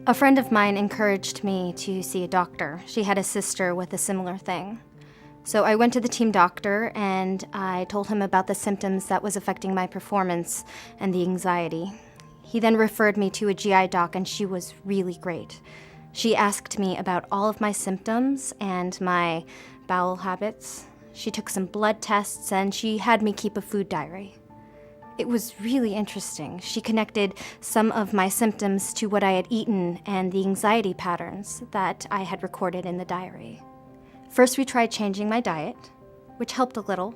A friend of mine encouraged me to see a doctor. She had a sister with a similar thing. So I went to the team doctor and I told him about the symptoms that was affecting my performance and the anxiety. He then referred me to a GI doc and she was really great. She asked me about all of my symptoms and my bowel habits. She took some blood tests and she had me keep a food diary. It was really interesting. She connected some of my symptoms to what I had eaten and the anxiety patterns that I had recorded in the diary. First, we tried changing my diet, which helped a little.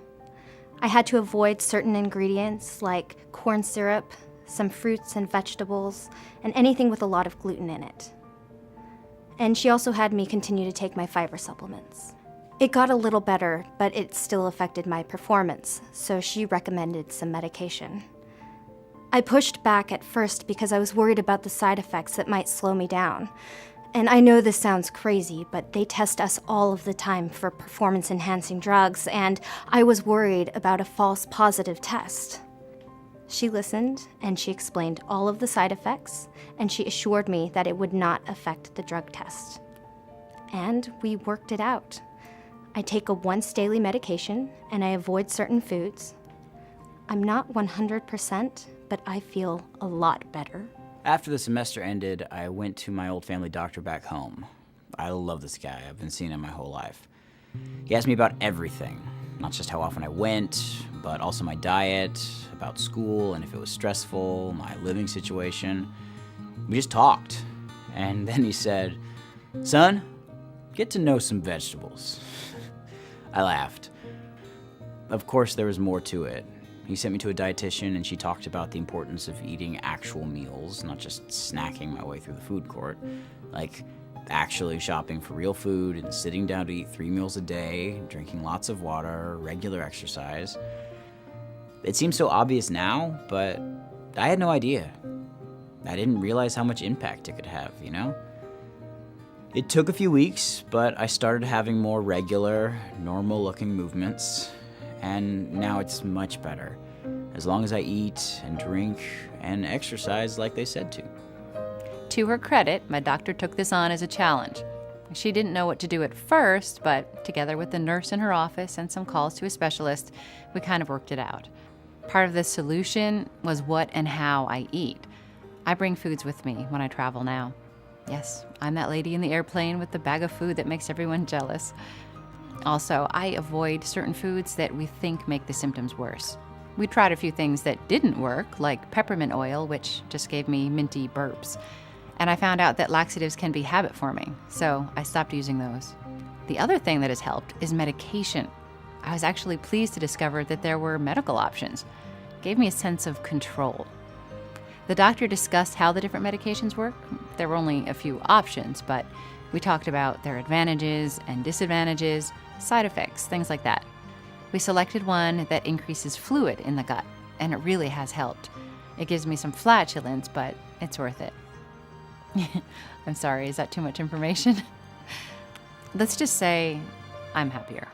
I had to avoid certain ingredients like corn syrup, some fruits and vegetables, and anything with a lot of gluten in it. And she also had me continue to take my fiber supplements. It got a little better, but it still affected my performance, so she recommended some medication. I pushed back at first because I was worried about the side effects that might slow me down. And I know this sounds crazy, but they test us all of the time for performance-enhancing drugs, and I was worried about a false positive test. She listened, and she explained all of the side effects, and she assured me that it would not affect the drug test. And we worked it out. I take a once daily medication, and I avoid certain foods. I'm not 100%, but I feel a lot better. After the semester ended, I went to my old family doctor back home. I love this guy. I've been seeing him my whole life. He asked me about everything, not just how often I went, but also my diet, about school, and if it was stressful, my living situation. We just talked, and then he said, "Son, get to know some vegetables." I laughed. Of course, there was more to it. He sent me to a dietitian, and she talked about the importance of eating actual meals, not just snacking my way through the food court. Like actually shopping for real food and sitting down to eat 3 meals a day, drinking lots of water, regular exercise. It seems so obvious now, but I had no idea. I didn't realize how much impact it could have, you know? It took a few weeks, but I started having more regular, normal-looking movements, and now it's much better, as long as I eat and drink and exercise like they said to. To her credit, my doctor took this on as a challenge. She didn't know what to do at first, but together with the nurse in her office and some calls to a specialist, we kind of worked it out. Part of the solution was what and how I eat. I bring foods with me when I travel now. Yes, I'm that lady in the airplane with the bag of food that makes everyone jealous. Also, I avoid certain foods that we think make the symptoms worse. We tried a few things that didn't work, like peppermint oil, which just gave me minty burps. And I found out that laxatives can be habit-forming, so I stopped using those. The other thing that has helped is medication. I was actually pleased to discover that there were medical options. It gave me a sense of control. The doctor discussed how the different medications work. There were only a few options, but we talked about their advantages and disadvantages, side effects, things like that. We selected one that increases fluid in the gut, and it really has helped. It gives me some flatulence, but it's worth it. I'm sorry, is that too much information? Let's just say I'm happier.